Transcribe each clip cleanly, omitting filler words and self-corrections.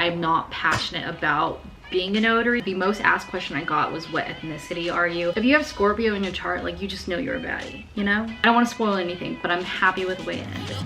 I'm not passionate about being a notary. The most asked question I got was, what ethnicity are you? If you have Scorpio in your chart, like, you just know you're a baddie, you know? I don't want to spoil anything, but I'm happy with the way it ended.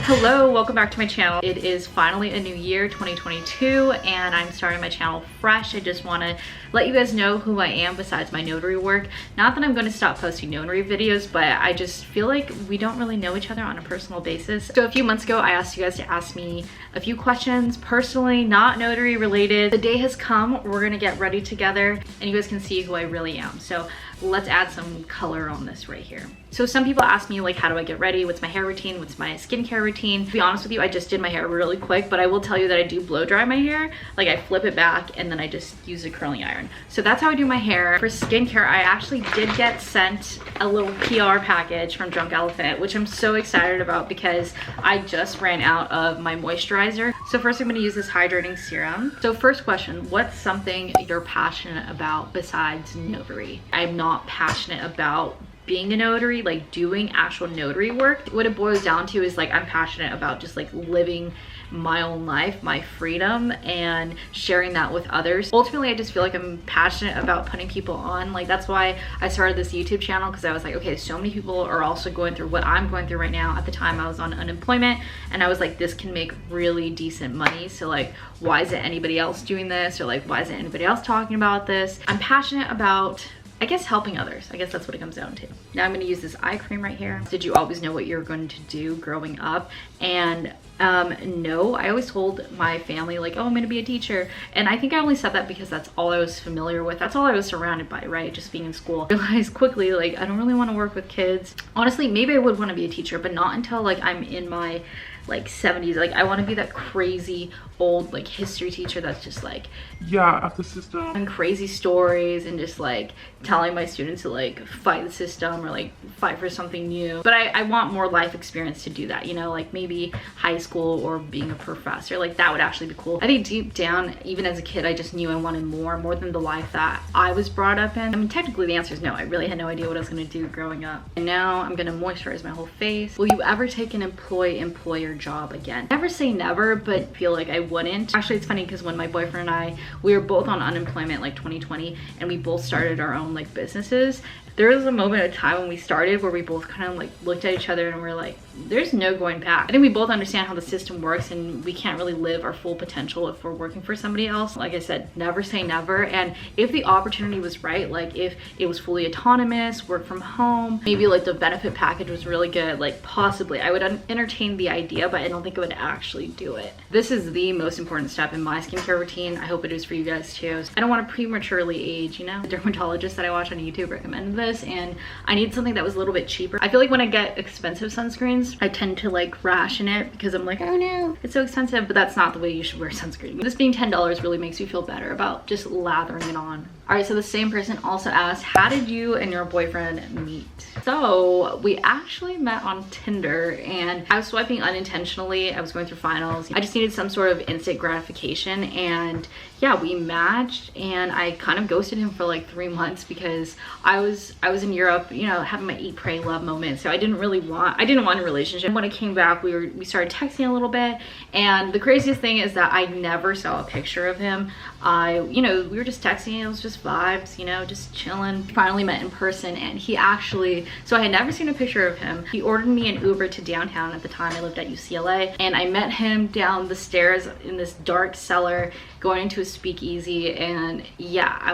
Hello, welcome back to my channel. It is finally a new year, 2022, and I'm starting my channel fresh. I just want to let you guys know who I am besides my notary work. Not that I'm going to stop posting notary videos, but I just feel like we don't really know each other on a personal basis. So a few months ago, I asked you guys to ask me a few questions, personally, not notary related. The day has come, we're gonna get ready together, and you guys can see who I really am. So let's add some color on this right here. So some people ask me, like, how do I get ready? What's my hair routine? What's my skincare routine? To be honest with you, I just did my hair really quick, but I will tell you that I do blow dry my hair. Like, I flip it back and then I just use a curling iron. So that's how I do my hair. For skincare, I actually did get sent a little PR package from Drunk Elephant, which I'm so excited about because I just ran out of my moisturizer. So first I'm gonna use this hydrating serum. So first question, what's something you're passionate about besides notary? I'm not passionate about being a notary, like doing actual notary work. What it boils down to is, like, I'm passionate about just like living my own life, my freedom, and sharing that with others. Ultimately, I just feel like I'm passionate about putting people on. Like, that's why I started this YouTube channel, because I was like, okay, so many people are also going through what I'm going through right now. At the time I was on unemployment, and I was like, this can make really decent money, so like, why isn't anybody else doing this? Or like, why isn't anybody else talking about this? I'm passionate about, I guess, helping others. I guess that's what it comes down to. Now I'm gonna use this eye cream right here. Did you always know what you're going to do growing up? And no, I always told my family, like, oh, I'm gonna be a teacher. And I think I only said that because that's all I was familiar with. That's all I was surrounded by, right? Just being in school. I realized quickly, like, I don't really wanna work with kids. Honestly, maybe I would wanna be a teacher, but not until like I'm in my like 70s. Like, I want to be that crazy old like history teacher that's just like, yeah, after system, and crazy stories, and just like telling my students to like fight the system or like fight for something new. But I want more life experience to do that, you know, like maybe high school or being a professor. Like, that would actually be cool. I think deep down, even as a kid, I just knew I wanted more than the life that I was brought up in. I mean, technically the answer is no. I really had no idea what I was going to do growing up. And now I'm going to moisturize my whole face. Will you ever take an employer job again? Never say never, but feel like I wouldn't. Actually, it's funny because when my boyfriend and I, we were both on unemployment like 2020, and we both started our own like businesses. There was a moment of time when we started where we both kind of like looked at each other and we're like, there's no going back. I think we both understand how the system works, and we can't really live our full potential if we're working for somebody else. Like I said, never say never. And if the opportunity was right, like if it was fully autonomous, work from home, maybe like the benefit package was really good, like possibly I would entertain the idea, but I don't think I would actually do it. This is the most important step in my skincare routine. I hope it is for you guys too. I don't want to prematurely age, you know? The dermatologist that I watch on YouTube recommended this, and I need something that was a little bit cheaper. I feel like when I get expensive sunscreens, I tend to like ration it because I'm like, oh no, it's so expensive. But that's not the way you should wear sunscreen. This being $10 really makes you feel better about just lathering it on. All right, so the same person also asked, how did you and your boyfriend meet? So we actually met on Tinder, and I was swiping unintentionally. I was going through finals. I just needed some sort of instant gratification, and yeah, we matched, and I kind of ghosted him for like 3 months because I was in Europe, you know, having my eat, pray, love moment. So I didn't want a relationship. When I came back, we started texting a little bit, and the craziest thing is that I never saw a picture of him. You know, we were just texting, it was just vibes, you know, just chilling. Finally met in person, and he actually, so I had never seen a picture of him. He ordered me an Uber to downtown. At the time I lived at UCLA, and I met him down the stairs in this dark cellar going into a speakeasy. And yeah, I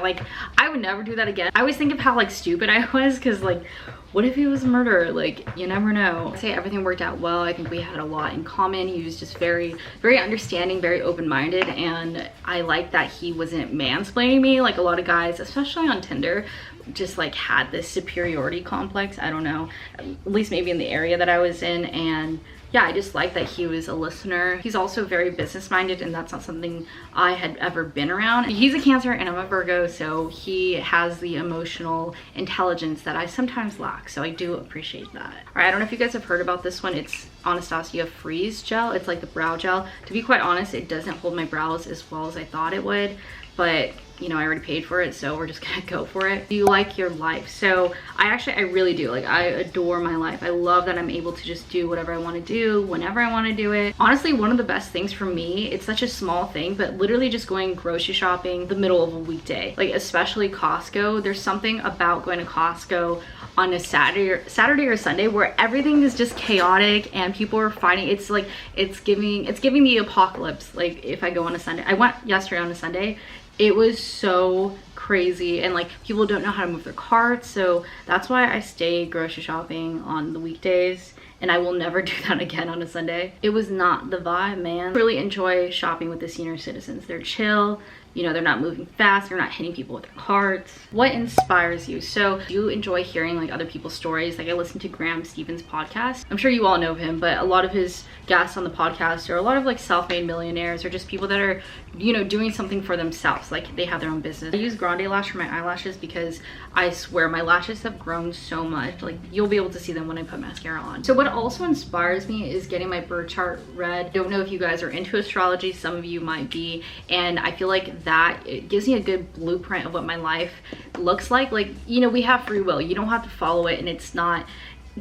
would never do that again. I always think of how like stupid I was, because like, what if he was a murderer? Like, you never know. I'd say everything worked out well. I think we had a lot in common. He was just very understanding, very open-minded, and I like that he wasn't mansplaining me like a lot of guys, especially on Tinder, just like had this superiority complex. I don't know, at least maybe in the area that I was in. And yeah, I just like that he was a listener. He's also very business minded, and that's not something I had ever been around. He's a Cancer and I'm a Virgo, so he has the emotional intelligence that I sometimes lack, so I do appreciate that. All right, I don't know if you guys have heard about this one. It's Anastasia Freeze Gel. It's like the brow gel. To be quite honest, it doesn't hold my brows as well as I thought it would, but you know, I already paid for it, so we're just gonna go for it. Do you like your life? So I really do. Like, I adore my life. I love that I'm able to just do whatever I want to do whenever I want to do it. Honestly, one of the best things for me, it's such a small thing, but literally just going grocery shopping the middle of a weekday, like especially Costco. There's something about going to Costco on a Saturday or Sunday where everything is just chaotic and people are fighting. It's like it's giving the apocalypse. Like, if I go on a Sunday, I went yesterday on a Sunday, it was so crazy, and like people don't know how to move their carts, so that's why I stay grocery shopping on the weekdays, and I will never do that again on a Sunday. It was not the vibe, man. I really enjoy shopping with the senior citizens. They're chill, you know, they're not moving fast, they're not hitting people with their carts. What inspires you? So do you enjoy hearing like other people's stories? Like, I listen to Graham Stevens' podcast. I'm sure you all know him, but a lot of his guests on the podcast are a lot of like self-made millionaires, or just people that are, you know, doing something for themselves. Like, they have their own business. I use Grande Lash for my eyelashes because I swear my lashes have grown so much. Like, you'll be able to see them when I put mascara on. So what also inspires me is getting my birth chart read. I don't know if you guys are into astrology, some of you might be, and I feel like that it gives me a good blueprint of what my life looks like. Like, you know, we have free will. You don't have to follow it, and it's not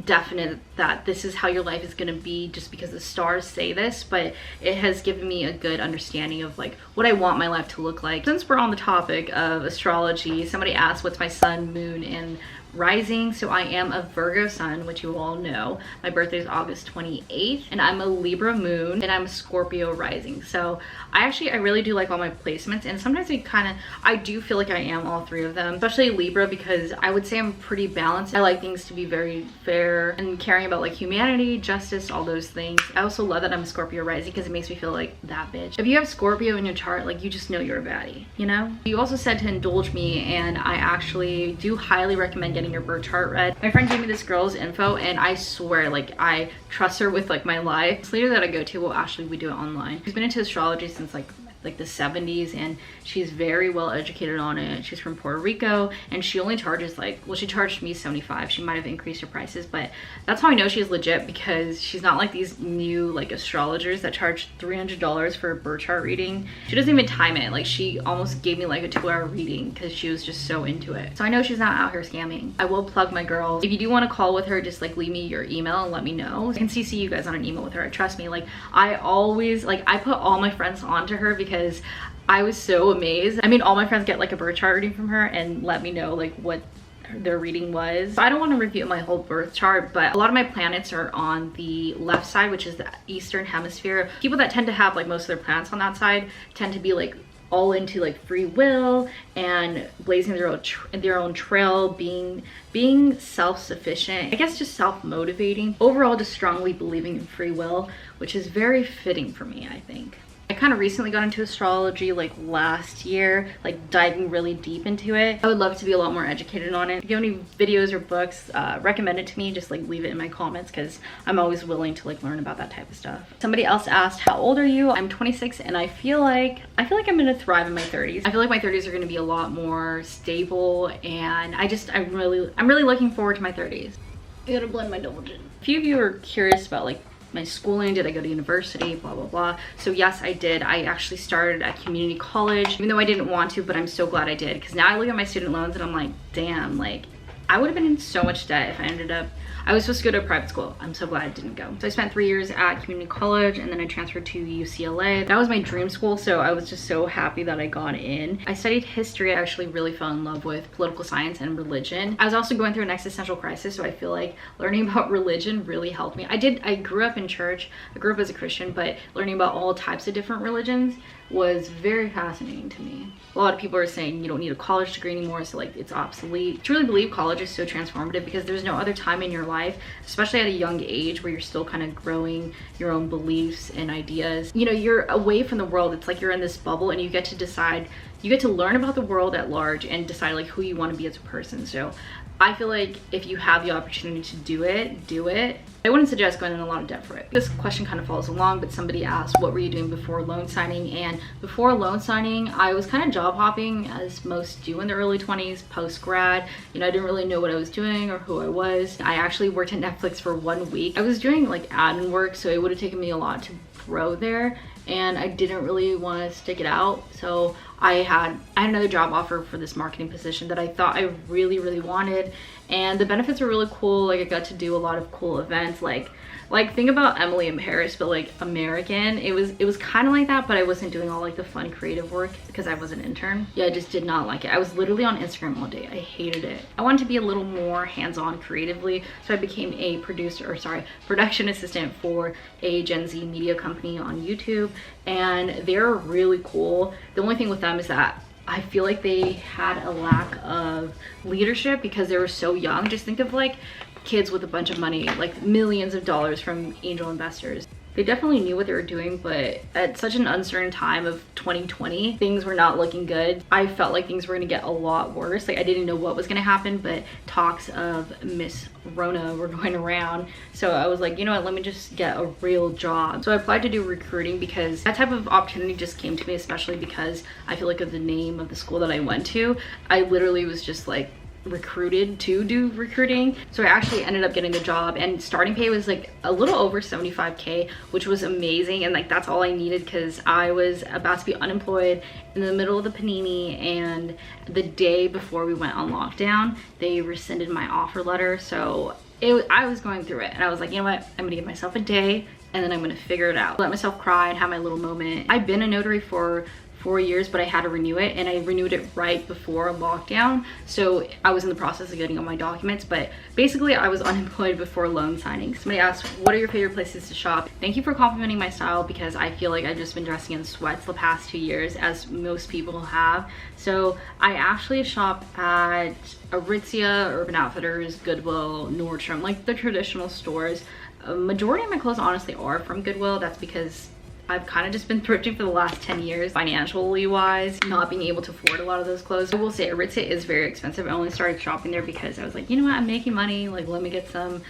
definite that this is how your life is going to be just because the stars say this, but it has given me a good understanding of like what I want my life to look like. Since we're on the topic of astrology, somebody asked what's my sun, moon, and rising. So I am a Virgo sun, which you all know. My birthday is August 28th, and I'm a Libra moon, and I'm a Scorpio rising. So I really do like all my placements, and sometimes I do feel like I am all three of them, especially Libra, because I would say I'm pretty balanced. I like things to be very fair and caring about like humanity, justice, all those things. I also love that I'm a Scorpio rising because it makes me feel like that bitch. If you have Scorpio in your chart, like, you just know you're a baddie, you know? You also said to indulge me, and I actually do highly recommend getting your birth chart read. My friend gave me this girl's info, and I swear, like, I trust her with like my life. This leader that I go to, well, actually we do it online. She's been into astrology since like the 70s, and she's very well educated on it. She's from Puerto Rico, and she only charges like, well, she charged me $75. She might have increased her prices, but that's how I know she's legit, because she's not like these new like astrologers that charge $300 for a birth chart reading. She doesn't even time it. Like, she almost gave me like a 2-hour reading because she was just so into it. So I know she's not out here scamming. I will plug my girls. If you do want to call with her, just like leave me your email and let me know. I can CC you guys on an email with her. Trust me, like, I always, like, I put all my friends onto her because I was so amazed. I mean, all my friends get like a birth chart reading from her and let me know like what their reading was. I don't want to review my whole birth chart, but a lot of my planets are on the left side, which is the Eastern Hemisphere. People that tend to have like most of their planets on that side tend to be like all into like free will and blazing their own trail, being self-sufficient, I guess just self-motivating, overall just strongly believing in free will, which is very fitting for me, I think. I kind of recently got into astrology like last year, like diving really deep into it. I would love to be a lot more educated on it. If you have any videos or books, recommend it to me. Just like leave it in my comments, because I'm always willing to like learn about that type of stuff. Somebody else asked, how old are you? I'm 26, and I feel like I'm gonna thrive in my 30s. I feel like my 30s are gonna be a lot more stable, and I'm really looking forward to my 30s. I gotta blend my double chin. A few of you are curious about like my schooling. Did I go to university? Blah blah blah. So yes, I did. I actually started at community college, even though I didn't want to, but I'm so glad I did, because now I look at my student loans and I'm like, damn, like I would have been in so much debt if I was supposed to go to a private school. I'm so glad I didn't go. So I spent 3 years at community college, and then I transferred to UCLA. That was my dream school, so I was just so happy that I got in. I studied history. I actually really fell in love with political science and religion. I was also going through an existential crisis, so I feel like learning about religion really helped me. I grew up in church. I grew up as a Christian, but learning about all types of different religions was very fascinating to me. A lot of people are saying you don't need a college degree anymore, so like it's obsolete. I truly believe college is so transformative, because there's no other time in your life, especially at a young age, where you're still kind of growing your own beliefs and ideas. You know, you're away from the world. It's like you're in this bubble, and you get to decide, you get to learn about the world at large and decide like who you want to be as a person. So I feel like if you have the opportunity to do it, do it. I wouldn't suggest going in a lot of debt for it. This question kind of follows along, but somebody asked, what were you doing before loan signing? And before loan signing, I was kind of job hopping, as most do in their early 20s, post-grad. You know, I didn't really know what I was doing or who I was. I actually worked at Netflix for 1 week. I was doing like admin work, so it would have taken me a lot to pro there, and I didn't really want to stick it out. So I had another job offer for this marketing position that I thought I really wanted, and the benefits were really cool. Like I got to do a lot of cool events, like think about Emily in Paris, but like American. It was kind of like that, but I wasn't doing all like the fun creative work because I was an intern. Yeah, I just did not like it. I was literally on Instagram all day. I hated it. I wanted to be a little more hands-on creatively, so I became a production assistant for a Gen Z media company on YouTube, and they're really cool. The only thing with them is that I feel like they had a lack of leadership because they were so young. Just think of like kids with a bunch of money, like millions of dollars from angel investors. They definitely knew what they were doing, but at such an uncertain time of 2020, things were not looking good. I felt like things were gonna get a lot worse. Like I didn't know what was gonna happen, but talks of Miss Rona were going around. So I was like, you know what, let me just get a real job. So I applied to do recruiting because that type of opportunity just came to me, especially because I feel like of the name of the school that I went to. I literally was just like recruited to do recruiting. So I actually ended up getting the job, and starting pay was like a little over 75K, which was amazing. And like that's all I needed because I was about to be unemployed in the middle of the panini, and the day before we went on lockdown they rescinded my offer letter. So I was going through it, and I was like, you know what, I'm gonna give myself a day and then I'm gonna figure it out. Let myself cry and have my little moment. I've been a notary for 4 years, but I had to renew it, and I renewed it right before lockdown. So I was in the process of getting all my documents, but basically I was unemployed before loan signing. Somebody asked, what are your favorite places to shop? Thank you for complimenting my style, because I feel like I've just been dressing in sweats the past 2 years, as most people have. So I actually shop at Aritzia, Urban Outfitters, Goodwill, Nordstrom, like the traditional stores. A majority of my clothes honestly are from Goodwill. That's because I've kind of just been thrifting for the last 10 years, financially wise, not being able to afford a lot of those clothes. I will say Aritzia is very expensive. I only started shopping there because I was like, you know what, I'm making money, like let me get some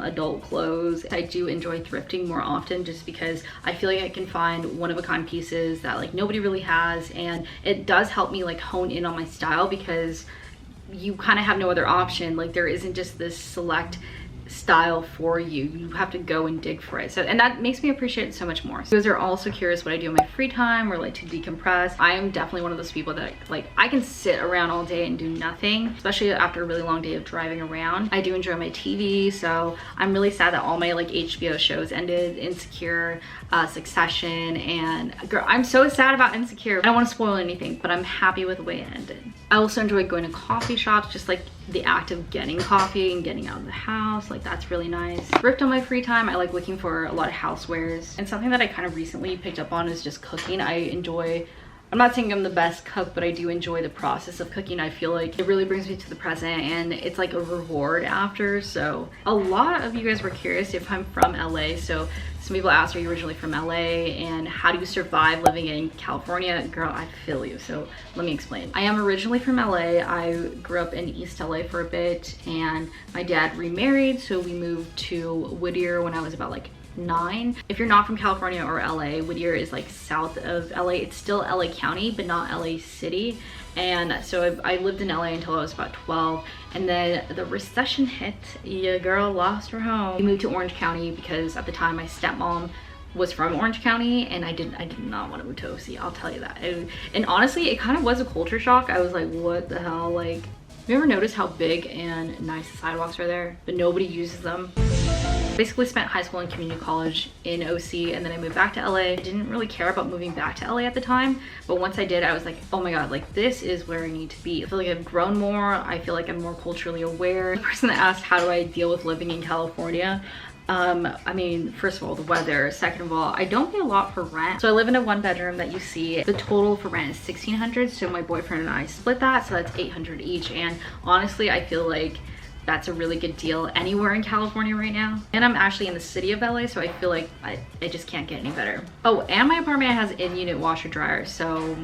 adult clothes. I do enjoy thrifting more often just because I feel like I can find one-of-a-kind pieces that like nobody really has, and it does help me like hone in on my style because you kind of have no other option. Like there isn't just this select style for you. You have to go and dig for it. So, and that makes me appreciate it so much more. So you guys are also curious what I do in my free time or like to decompress. I am definitely one of those people that like I can sit around all day and do nothing, especially after a really long day of driving around. I do enjoy my TV, so I'm really sad that all my like HBO shows ended. Insecure, Succession, and girl, I'm so sad about Insecure. I don't want to spoil anything, but I'm happy with the way it ended. I also enjoy going to coffee shops, just like the act of getting coffee and getting out of the house, like that's really nice. Thrift on my free time, I like looking for a lot of housewares, and something that I kind of recently picked up on is just cooking. I'm not saying I'm the best cook, but I do enjoy the process of cooking. I feel like it really brings me to the present, and it's like a reward after. So a lot of you guys were curious if I'm from LA. So some people asked, are you originally from LA, and how do you survive living in California? Girl, I feel you. So let me explain. I am originally from LA. I grew up in East LA for a bit, and my dad remarried, so we moved to Whittier when I was about like 9. If you're not from California or LA, Whittier is like south of LA. It's still LA County, but not LA City. And so I lived in LA until I was about 12, and then the recession hit. Your girl lost her home. We moved to Orange County because at the time my stepmom was from Orange County, and I did not want to move to OC, I'll tell you that. And honestly, it kind of was a culture shock. I was like, what the hell? Like, have you ever noticed how big and nice the sidewalks are there, but nobody uses them? Basically spent high school and community college in OC, and then I moved back to LA. I didn't really care about moving back to LA at the time, but once I did, I was like, oh my god, like this is where I need to be. I feel like I've grown more. I feel like I'm more culturally aware. The person that asked how do I deal with living in California, I mean, first of all, the weather. Second of all, I don't pay a lot for rent. So I live in a 1-bedroom that you see. The total for rent is $1,600. So my boyfriend and I split that, so that's $800 each. And honestly, I feel like that's a really good deal anywhere in California right now. And I'm actually in the city of LA, so I feel like I just can't get any better. Oh, and my apartment has in-unit washer dryer, so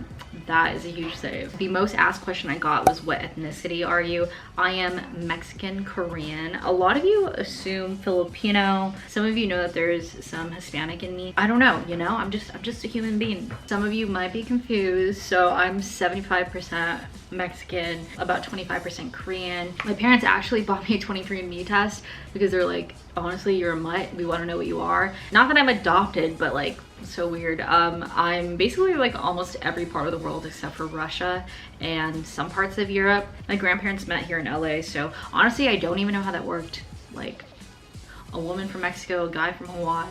that is a huge save. The most asked question I got was, what ethnicity are you? I am Mexican Korean. A lot of you assume Filipino. Some of you know that there's some Hispanic in me. I don't know, you know, I'm just a human being. Some of you might be confused. So I'm 75% Mexican, about 25% Korean. My parents actually bought me a 23andMe test because they're like, honestly, you're a mutt. We want to know what you are. Not that I'm adopted, but like, so weird. I'm basically like almost every part of the world except for Russia and some parts of Europe. My grandparents met here in LA, so honestly I don't even know how that worked. Like, a woman from Mexico, a guy from Hawaii.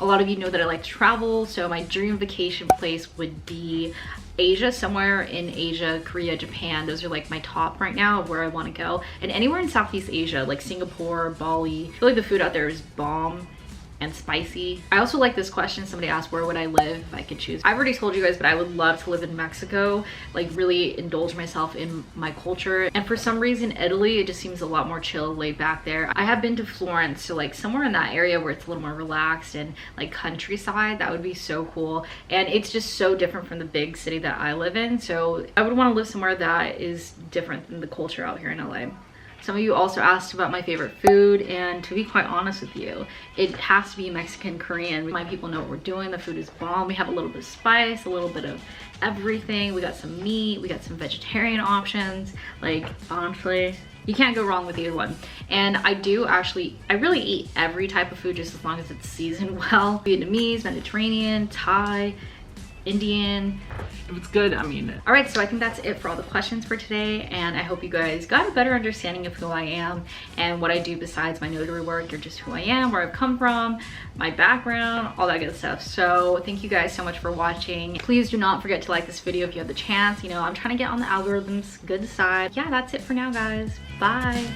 A lot of you know that I like to travel, so my dream vacation place would be Asia, somewhere in Asia, Korea, Japan. Those are like my top right now of where I want to go. And anywhere in Southeast Asia, like Singapore, Bali. I feel like the food out there is bomb and spicy. I also like this question. Somebody asked, where would I live if I could choose? I've already told you guys, but I would love to live in Mexico, like really indulge myself in my culture. And for some reason, Italy, it just seems a lot more chill, laid back there. I have been to Florence, so like somewhere in that area where it's a little more relaxed and like countryside, that would be so cool. And it's just so different from the big city that I live in. So I would want to live somewhere that is different than the culture out here in LA. Some of you also asked about my favorite food, and to be quite honest with you, it has to be Mexican Korean. My people know what we're doing. The food is bomb. We have a little bit of spice, a little bit of everything. We got some meat, we got some vegetarian options. Like, honestly, you can't go wrong with either one. And I really eat every type of food just as long as it's seasoned well. Vietnamese, Mediterranean, Thai, Indian. If it's good, I'm eating it. All right, so I think that's it for all the questions for today, and I hope you guys got a better understanding of who I am and what I do besides my notary work, or just who I am, where I've come from, my background, all that good stuff. So thank you guys so much for watching. Please do not forget to like this video if you have the chance. You know, I'm trying to get on the algorithm's good side. Yeah, that's it for now, guys. Bye.